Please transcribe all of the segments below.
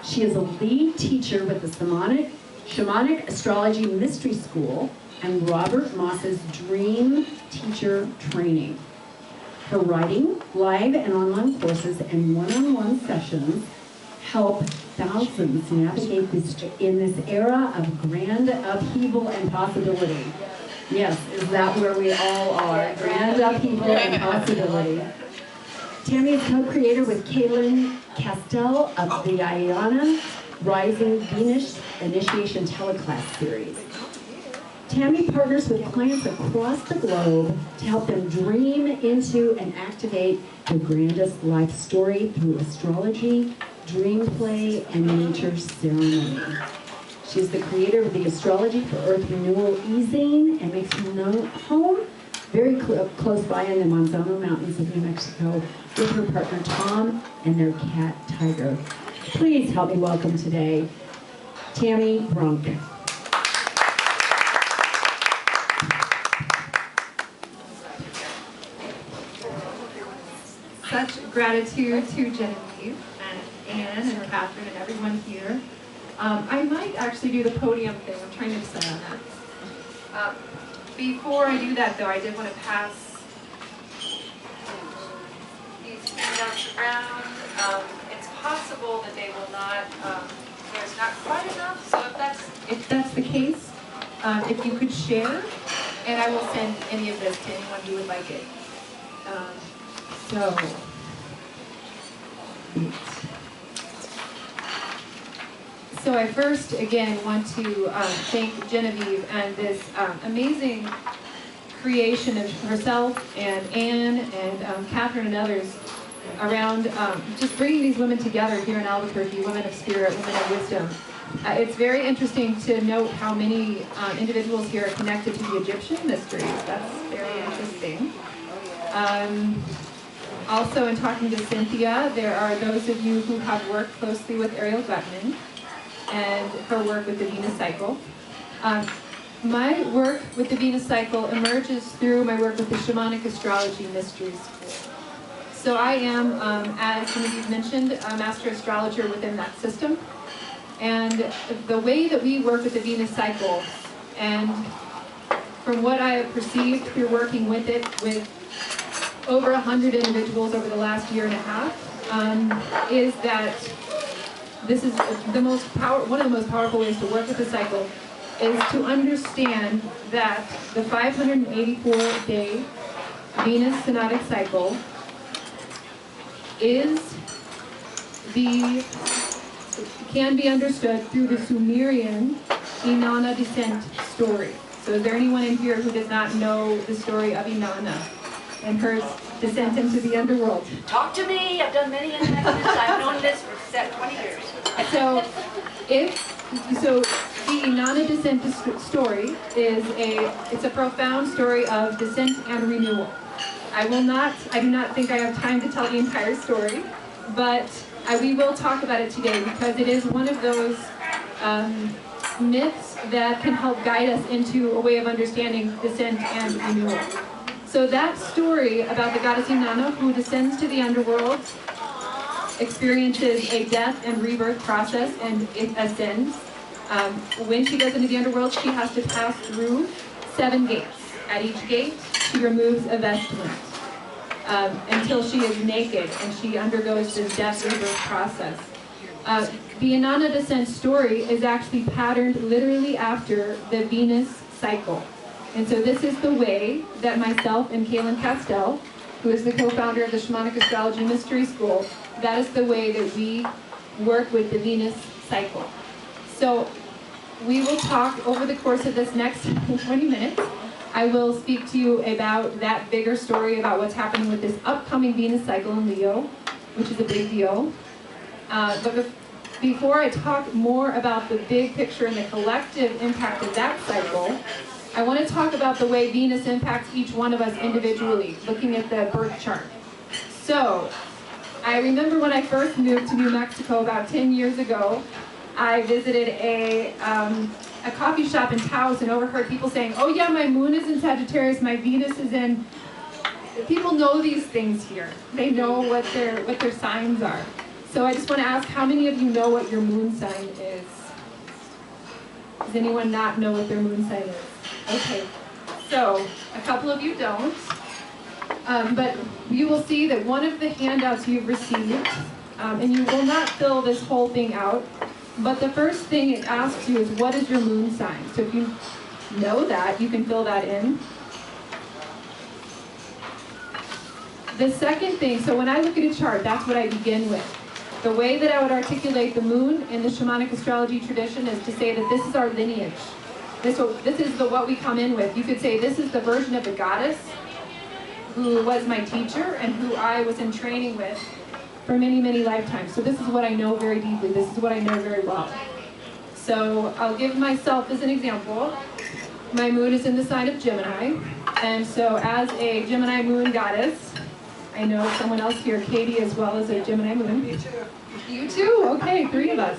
She is a lead teacher with the Shamanic Astrology Mystery School and Robert Moss's Dream Teacher Training. Her writing, live and online courses, and one-on-one sessions help thousands navigate in this era of grand upheaval and possibility. Yes, is that where we all are? Grand upheaval and possibility. Tami is co-creator with Kaylin Castell of the Ayana Rising Venus Initiation Teleclass series. Tami partners with clients across the globe to help them dream into and activate their grandest life story through astrology, dream play, and nature ceremony. She's the creator of the Astrology for Earth Renewal e-zine and makes her home very close by in the Manzano Mountains of New Mexico with her partner Tom and their cat Tiger. Please help me welcome today Tami Brunk. Such gratitude to Genevieve and Anne and Catherine and everyone here. I might actually do the podium thing. I'm trying to decide on that. Before I do that, though, I did want to pass these handouts around. It's possible that they will not, there's not quite enough, so if that's the case, if you could share, and I will send any of this to anyone who would like it. So I first, again, want to thank Genevieve and this amazing creation of herself and Anne and Catherine and others around just bringing these women together here in Albuquerque, women of spirit, women of wisdom. It's very interesting to note how many individuals here are connected to the Egyptian mysteries. That's very interesting. Also, in talking to Cynthia, there are those of you who have worked closely with Ariel Gutman and her work with the Venus cycle. My work with the Venus cycle emerges through my work with the Shamanic Astrology Mystery School. So I am, as Genevieve mentioned, a master astrologer within that system. And the way that we work with the Venus cycle, and from what I have perceived through working with it with over 100 individuals over the last year and a half, is that this is one of the most powerful ways to work with the cycle is to understand that the 584-day Venus synodic cycle can be understood through the Sumerian Inanna descent story. So is there anyone in here who does not know the story of Inanna and her descent into the underworld? Talk to me. I've done many inspections. I've known this for 20 years. So the Inanna descent story it's a profound story of descent and renewal. I do not think I have time to tell the entire story, but we will talk about it today because it is one of those myths that can help guide us into a way of understanding descent and renewal. So that story about the goddess Inanna who descends to the underworld, experiences a death and rebirth process, and it ascends. When she goes into the underworld, she has to pass through 7 gates. At each gate, she removes a vestment until she is naked and she undergoes this death rebirth process. The Inanna descent story is actually patterned literally after the Venus cycle. And so this is the way that myself and Kaylin Castell, who is the co-founder of the Shamanic Astrology Mystery School, that is the way that we work with the Venus cycle. So we will talk over the course of this next 20 minutes. I will speak to you about that bigger story about what's happening with this upcoming Venus cycle in Leo, which is a big deal. But before I talk more about the big picture and the collective impact of that cycle, I want to talk about the way Venus impacts each one of us individually, looking at the birth chart. So, I remember when I first moved to New Mexico about 10 years ago, I visited a coffee shop in Taos and overheard people saying, oh yeah, my moon is in Sagittarius, my Venus is in... People know these things here. They know what their signs are. So I just want to ask, how many of you know what your moon sign is? Does anyone not know what their moon sign is? Okay, so a couple of you don't. But you will see that one of the handouts you've received, and you will not fill this whole thing out, but the first thing it asks you is, what is your moon sign? So if you know that, you can fill that in. The second thing, so when I look at a chart, that's what I begin with. The way that I would articulate the moon in the shamanic astrology tradition is to say that this is our lineage. This is what we come in with. You could say this is the version of the goddess who was my teacher and who I was in training with for many, many lifetimes. So this is what I know very deeply. This is what I know very well. So I'll give myself as an example. My moon is in the sign of Gemini. And so as a Gemini moon goddess, I know someone else here, Katie, as well as a Gemini moon. Me too. You too? Okay, 3 of us.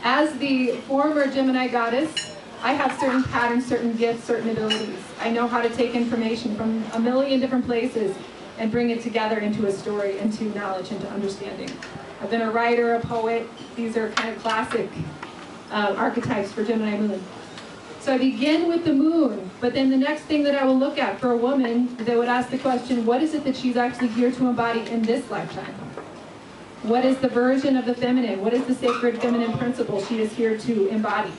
As the former Gemini goddess, I have certain patterns, certain gifts, certain abilities. I know how to take information from a million different places and bring it together into a story, into knowledge, into understanding. I've been a writer, a poet. These are kind of classic archetypes for Gemini moon. So I begin with the moon, but then the next thing that I will look at for a woman, they would ask the question, what is it that she's actually here to embody in this lifetime? What is the version of the feminine? What is the sacred feminine principle she is here to embody?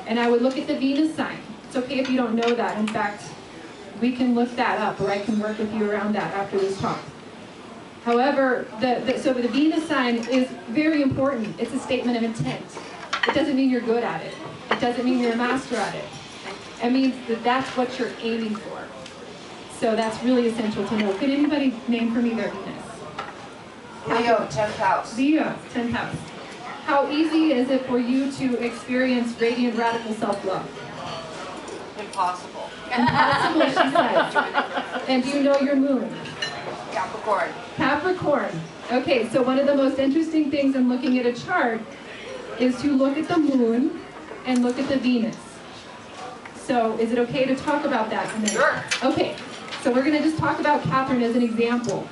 And I would look at the Venus sign. It's okay if you don't know that. In fact, we can look that up, or I can work with you around that after this talk. However, so the Venus sign is very important. It's a statement of intent. It doesn't mean you're good at it. It doesn't mean you're a master at it. It means that that's what you're aiming for. So that's really essential to know. Could anybody name for me their Venus? Leo, 10th house. Leo, 10th house. How easy is it for you to experience radiant radical self-love? Impossible. Impossible, she said. And do you know your moon? Capricorn. Capricorn. Okay, so one of the most interesting things in looking at a chart is to look at the moon and look at the Venus. So is it okay to talk about that a minute? Sure. Okay, so we're going to just talk about Catherine as an example.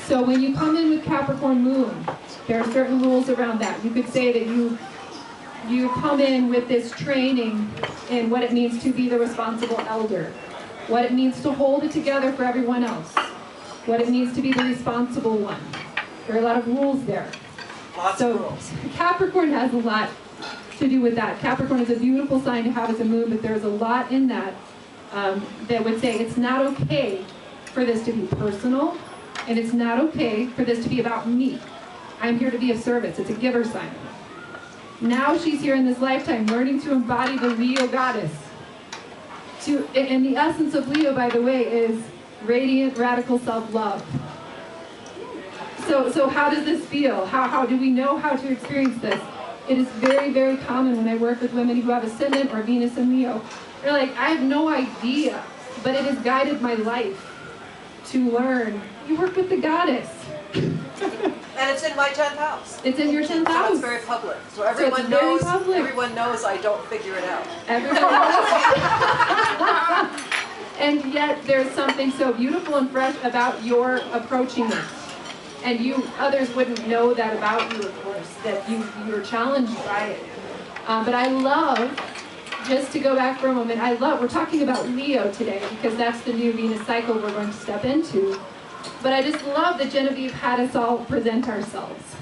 So when you come in with Capricorn moon, there are certain rules around that. You could say that you come in with this training in what it means to be the responsible elder, what it means to hold it together for everyone else, what it means to be the responsible one. There are a lot of rules there. Lots of rules. Capricorn has a lot to do with that. Capricorn is a beautiful sign to have as a moon, but there's a lot in that that would say it's not okay for this to be personal, and it's not okay for this to be about me. I'm here to be of service. It's a giver sign. Now she's here in this lifetime learning to embody the Leo goddess. And the essence of Leo, by the way, is radiant, radical self-love. So how does this feel? How do we know how to experience this? It is very, very common when I work with women who have Ascendant or Venus and Leo. They're like, I have no idea, but it has guided my life to learn. You work with the goddess. And it's in my 10th house. It's in your 10th So house. it's very public. So everyone knows. Everyone knows I don't figure it out. Everyone knows. And yet there's something so beautiful and fresh about your approaching it. And others wouldn't know that about you, of course, that you're challenged by it. But I love, just to go back for a moment, we're talking about Leo today because that's the new Venus cycle we're going to step into. But I just love that Genevieve had us all present ourselves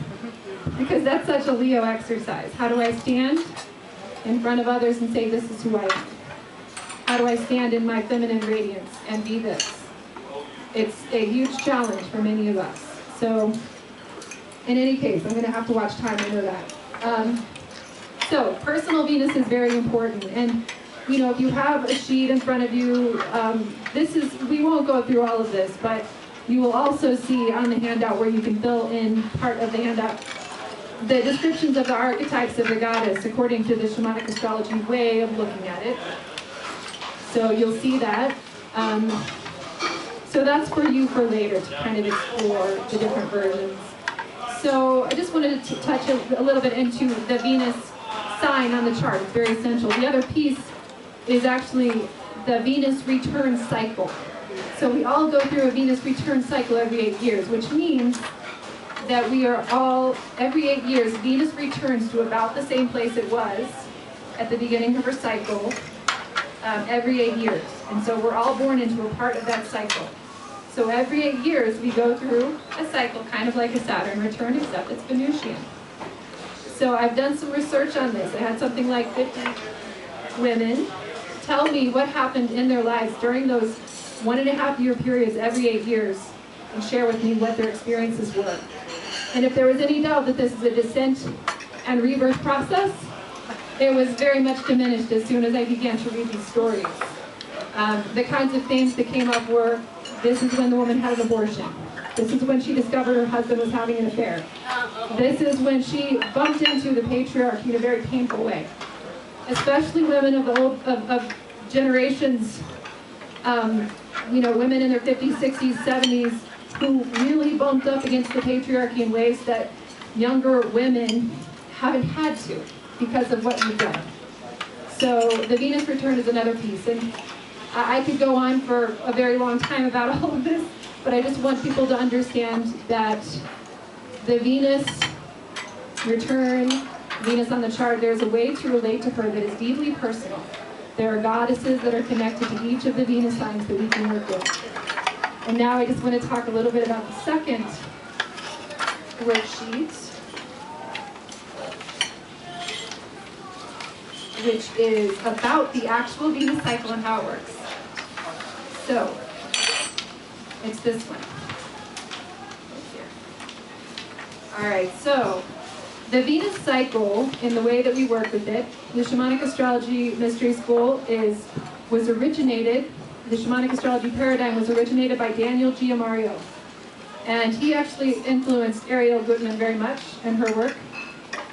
because that's such a Leo exercise. How do I stand in front of others and say, this is who I am? How do I stand in my feminine radiance and be this? It's a huge challenge for many of us. So, in any case, I'm going to have to watch time, I know that. So, personal Venus is very important. And, if you have a sheet in front of you, we won't go through all of this, but you will also see on the handout where you can fill in part of the handout the descriptions of the archetypes of the goddess according to the shamanic astrology way of looking at it. So you'll see that. So that's for you for later to kind of explore the different versions. So I just wanted to touch a little bit into the Venus sign on the chart. It's very essential. The other piece is actually the Venus return cycle. So we all go through a Venus return cycle every 8 years, which means that we are all, every 8 years, Venus returns to about the same place it was at the beginning of her cycle, every 8 years. And so we're all born into a part of that cycle. So every 8 years, we go through a cycle, kind of like a Saturn return, except it's Venusian. So I've done some research on this. I had something like 50 women tell me what happened in their lives during those 1.5 year periods every 8 years and share with me what their experiences were. And if there was any doubt that this is a descent and rebirth process, it was very much diminished as soon as I began to read these stories. The kinds of themes that came up were, this is when the woman had an abortion. This is when she discovered her husband was having an affair. This is when she bumped into the patriarchy in a very painful way. Especially women of the old, of generations, women in their 50s, 60s, 70s, who really bumped up against the patriarchy in ways that younger women haven't had to because of what you've done. So the Venus return is another piece. And I could go on for a very long time about all of this, but I just want people to understand that the Venus return, Venus on the chart, there's a way to relate to her that is deeply personal. There are goddesses that are connected to each of the Venus signs that we can work with. And now I just want to talk a little bit about the second worksheet, which is about the actual Venus cycle and how it works. So, it's this one. All right, so the Venus cycle, in the way that we work with it, the Shamanic Astrology Mystery School was originated, the Shamanic Astrology paradigm was originated by Daniel Giamario. And he actually influenced Ariel Gutman very much in her work.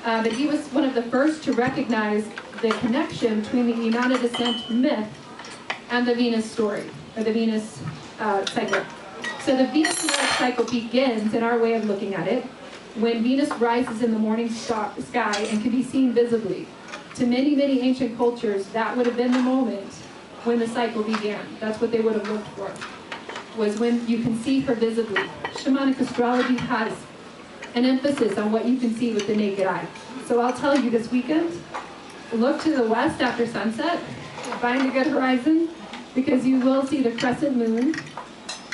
But he was one of the first to recognize the connection between the Inanna descent myth and the Venus story, or the Venus cycle. So the Venus cycle begins, in our way of looking at it, when Venus rises in the morning sky and can be seen visibly. To many, many ancient cultures, that would have been the moment when the cycle began. That's what they would have looked for, was when you can see her visibly. Shamanic astrology has an emphasis on what you can see with the naked eye. So I'll tell you this weekend, look to the west after sunset, find a good horizon, because you will see the crescent moon,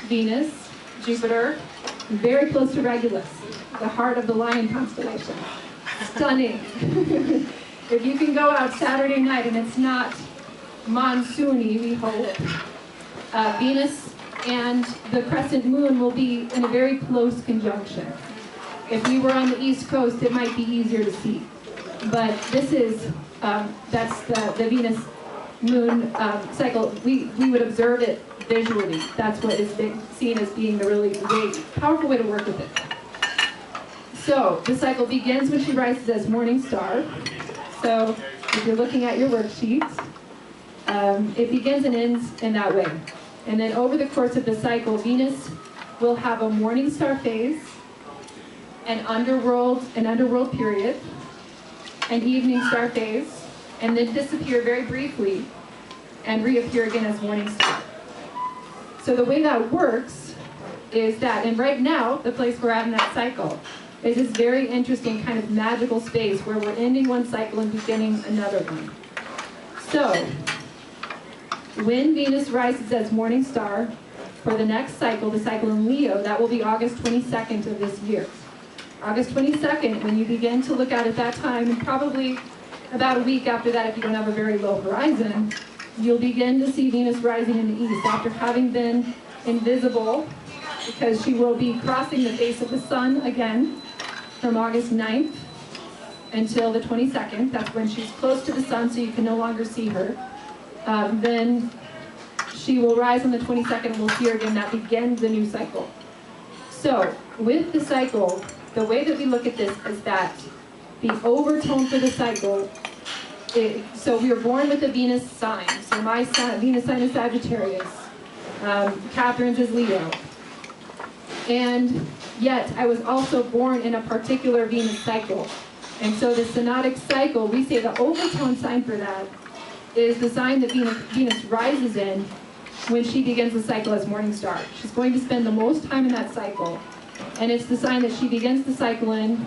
Venus, Jupiter, very close to Regulus, the heart of the Lion constellation. Stunning. If you can go out Saturday night and it's not monsoony, we hope, Venus and the crescent moon will be in a very close conjunction. If we were on the East Coast, it might be easier to see. But this is, that's the Venus moon cycle. We would observe it visually. That's what is seen as being the really powerful way to work with it. So the cycle begins when she rises as morning star. So if you're looking at your worksheet, it begins and ends in that way. And then over the course of the cycle, Venus will have a morning star phase, an underworld period, an evening star phase, and then disappear very briefly and reappear again as morning star. So the way that works is that, and right now, the place we're at in that cycle is this very interesting kind of magical space where we're ending one cycle and beginning another one. So, when Venus rises as morning star for the next cycle, the cycle in Leo, that will be August 22nd of this year. August 22nd, when you begin to look at it that time, and probably about a week after that if you don't have a very low horizon, you'll begin to see Venus rising in the east after having been invisible, because she will be crossing the face of the sun again from August 9th until the 22nd. That's when she's close to the sun, so you can no longer see her. Then she will rise on the 22nd and we'll see her again. That begins the new cycle. So with the cycle, the way that we look at this is that the overtone for the cycle, so we were born with a Venus sign. So my Venus sign is Sagittarius. Catherine's is Leo. And yet I was also born in a particular Venus cycle. And so the synodic cycle, we say the overtone sign for that is the sign that Venus rises in when she begins the cycle as morning star. She's going to spend the most time in that cycle. And it's the sign that she begins the cycle in.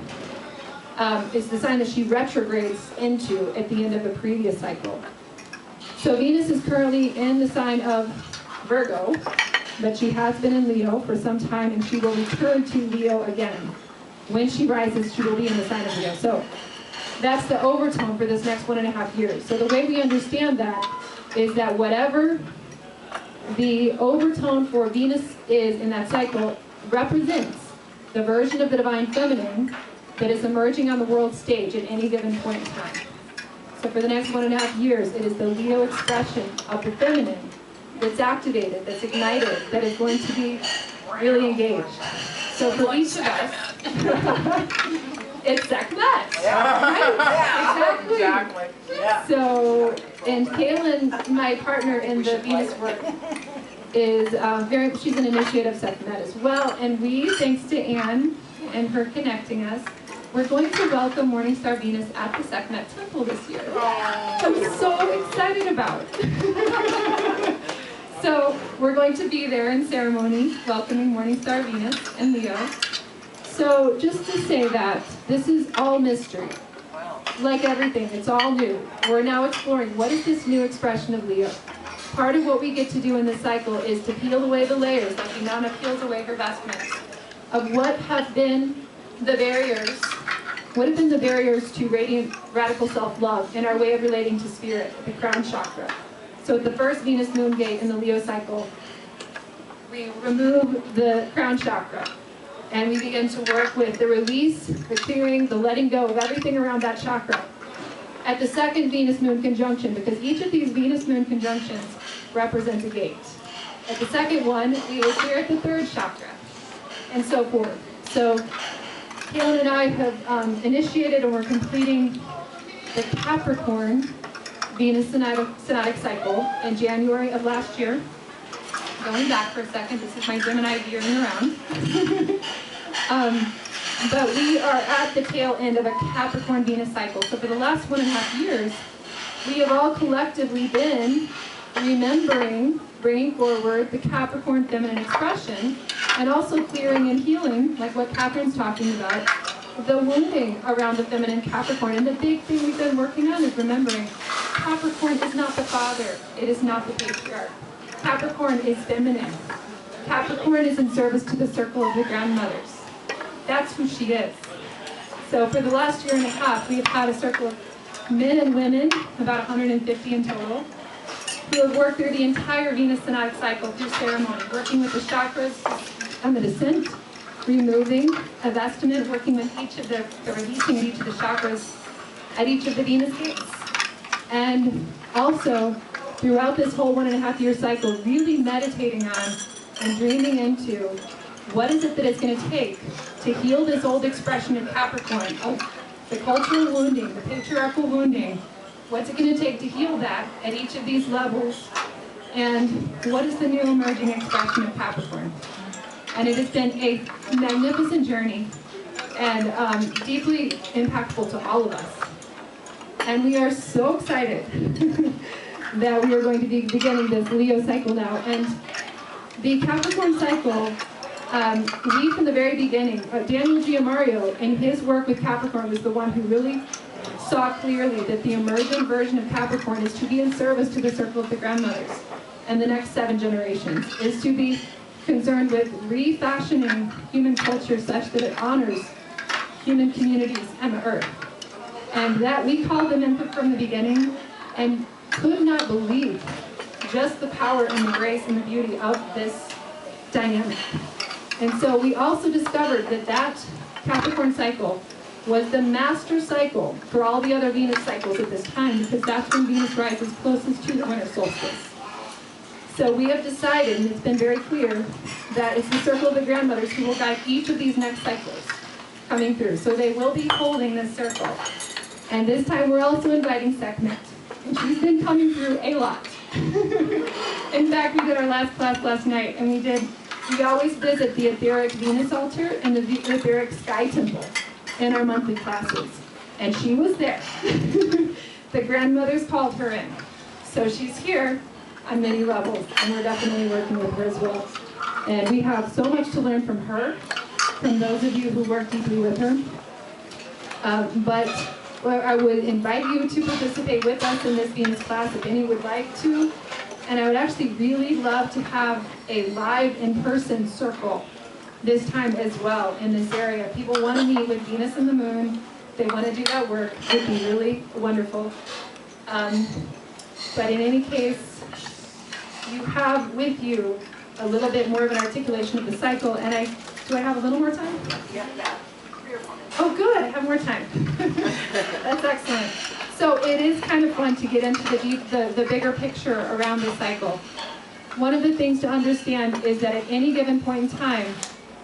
It's the sign that she retrogrades into at the end of a previous cycle. So Venus is currently in the sign of Virgo, but she has been in Leo for some time, and she will return to Leo again. When she rises, she will be in the sign of Leo. So that's the overtone for this next 1.5 years. So the way we understand that is that whatever the overtone for Venus is in that cycle represents the version of the divine feminine that is emerging on the world stage at any given point in time. So for the next 1.5 years, it is the Leo expression of the feminine that's activated, that's ignited, that is going to be really engaged. So for each of us, it's Sekhmet, right? Exactly. Yeah. So, and Kaylin, my partner in the Venus work, is she's an initiate of Sekhmet as well. And we, thanks to Anne and her connecting us, we're going to welcome Morningstar Venus at the Sekhmet Temple this year. I'm so excited about. So we're going to be there in ceremony welcoming Morningstar Venus and Leo. So just to say that this is all mystery. Like everything, it's all new. We're now exploring what is this new expression of Leo. Part of what we get to do in this cycle is to peel away the layers, like Inanna peels away her vestments, of what have been the barriers. What have been the barriers to radiant, radical self-love in our way of relating to spirit, the crown chakra? So at the first Venus moon gate in the Leo cycle, we remove the crown chakra, and we begin to work with the release, the clearing, the letting go of everything around that chakra. At the second Venus moon conjunction, because each of these Venus moon conjunctions represents a gate. At the second one, we will clear at the third chakra, and so forth. So Kaylin and I have initiated, and we're completing the Capricorn Venus synodic cycle in January of last year. Going back for a second, this is my Gemini veering around. But we are at the tail end of a Capricorn Venus cycle. So for the last 1.5 years, we have all collectively been remembering, bringing forward the Capricorn feminine expression, and also clearing and healing, like what Catherine's talking about, the wounding around the feminine Capricorn. And the big thing we've been working on is remembering Capricorn is not the father, it is not the patriarch. Capricorn is feminine. Capricorn is in service to the circle of the grandmothers. That's who she is. So for the last 1.5 years, we have had a circle of men and women, about 150 in total, who have worked through the entire Venus synodic cycle through ceremony, working with the chakras on the descent, removing a vestment, working with each of the releasing of each of the chakras at each of the Venus gates. And also, throughout this whole 1.5 year cycle, really meditating on and dreaming into what is it that it's going to take to heal this old expression in Capricorn of the cultural wounding, the patriarchal wounding. What's it going to take to heal that at each of these levels? And what is the new emerging expression of Capricorn? And it has been a magnificent journey and deeply impactful to all of us. And we are so excited that we are going to be beginning this Leo cycle now. And the Capricorn cycle, we from the very beginning, Daniel Giamario in his work with Capricorn was the one who really saw clearly that the emergent version of Capricorn is to be in service to the circle of the grandmothers and the next 7 generations, is to be concerned with refashioning human culture such that it honors human communities and the earth. And that we called them in from the beginning and could not believe just the power and the grace and the beauty of this dynamic. And so we also discovered that that Capricorn cycle was the master cycle for all the other Venus cycles at this time, because that's when Venus rises closest to the winter solstice. So we have decided, and it's been very clear, that it's the circle of the grandmothers who will guide each of these next cycles coming through. So they will be holding this circle. And this time we're also inviting Sekhmet. And she's been coming through a lot. In fact, we did our last class last night, and we always visit the etheric Venus altar and the etheric sky temple in our monthly classes. And she was there. The grandmothers called her in. So she's here on many levels, and we're definitely working with her as well. And we have so much to learn from her from those of you who work deeply with her. But I would invite you to participate with us in this Venus class if any would like to. And I would actually really love to have a live in-person circle this time as well in this area. People want to meet with Venus and the Moon. They want to do that work. It would be really wonderful. But in any case, you have with you a little bit more of an articulation of the cycle. And do I have a little more time? Yeah, 3 or 4 minutes. Oh, good. I have more time. That's excellent. So it is kind of fun to get into the bigger picture around the cycle. One of the things to understand is that at any given point in time,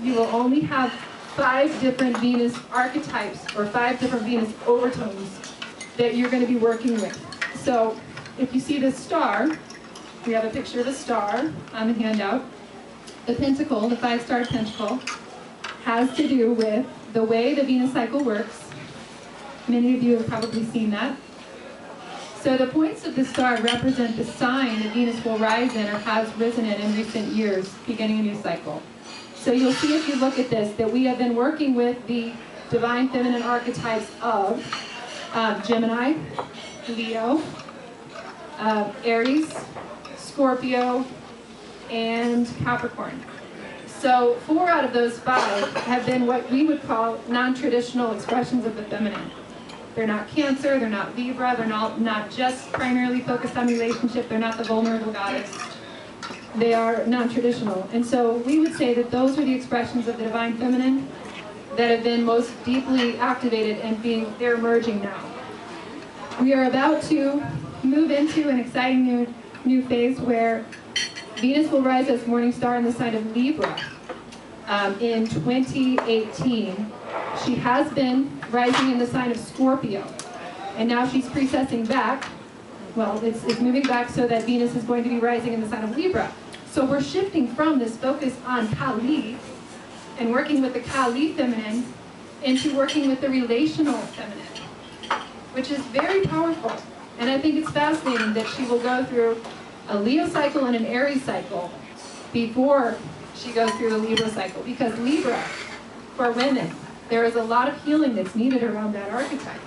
you will only have 5 different Venus archetypes or 5 different Venus overtones that you're going to be working with. So if you see this star, we have a picture of a star on the handout. The pentacle, the 5-star pentacle, has to do with the way the Venus cycle works. Many of you have probably seen that. So the points of the star represent the sign that Venus will rise in or has risen in recent years, beginning a new cycle. So you'll see if you look at this that we have been working with the divine feminine archetypes of Gemini, Leo, Aries, Scorpio, and Capricorn. So 4 out of those 5 have been what we would call non-traditional expressions of the feminine. They're not Cancer, they're not Libra, they're not just primarily focused on relationship, they're not the vulnerable goddess. They are non-traditional. And so we would say that those are the expressions of the divine feminine that have been most deeply activated and they're emerging now. We are about to move into an exciting new phase where Venus will rise as morning star in the sign of Libra in 2018. She has been rising in the sign of Scorpio, and now she's precessing back. Well, it's moving back so that Venus is going to be rising in the sign of Libra. So we're shifting from this focus on Kali and working with the Kali feminine into working with the relational feminine, which is very powerful. And I think it's fascinating that she will go through a Leo cycle and an Aries cycle before she goes through the Libra cycle. Because Libra, for women, there is a lot of healing that's needed around that archetype.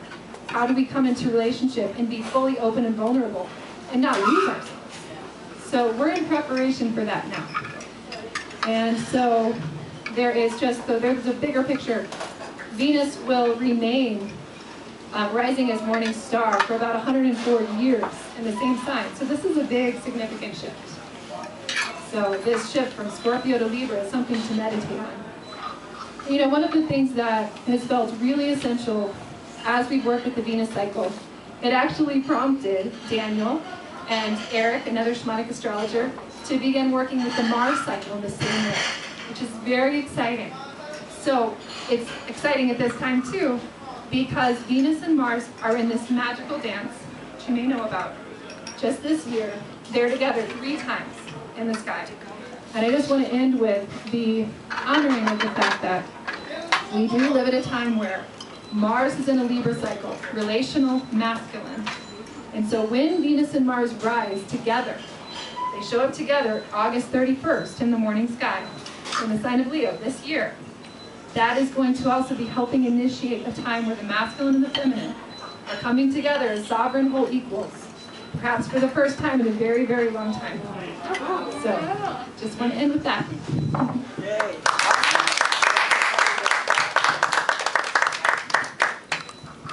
How do we come into relationship and be fully open and vulnerable and not lose ourselves? So we're in preparation for that now. And so there's a bigger picture. Venus will remain rising as morning star for about 104 years in the same sign. So this is a big, significant shift. So this shift from Scorpio to Libra is something to meditate on. You know, one of the things that has felt really essential as we work with the Venus cycle, it actually prompted Daniel and Eric, another shamanic astrologer, to begin working with the Mars cycle in the same way, which is very exciting. So it's exciting at this time too, because Venus and Mars are in this magical dance, which you may know about. Just this year, they're together 3 times in the sky. And I just want to end with the honoring of the fact that we do live at a time where Mars is in a Libra cycle, relational, masculine. And so when Venus and Mars rise together, they show up together August 31st in the morning sky in the sign of Leo this year. That is going to also be helping initiate a time where the masculine and the feminine are coming together as sovereign whole equals, perhaps for the first time in a very, very long time. So, just want to end with that. Yay.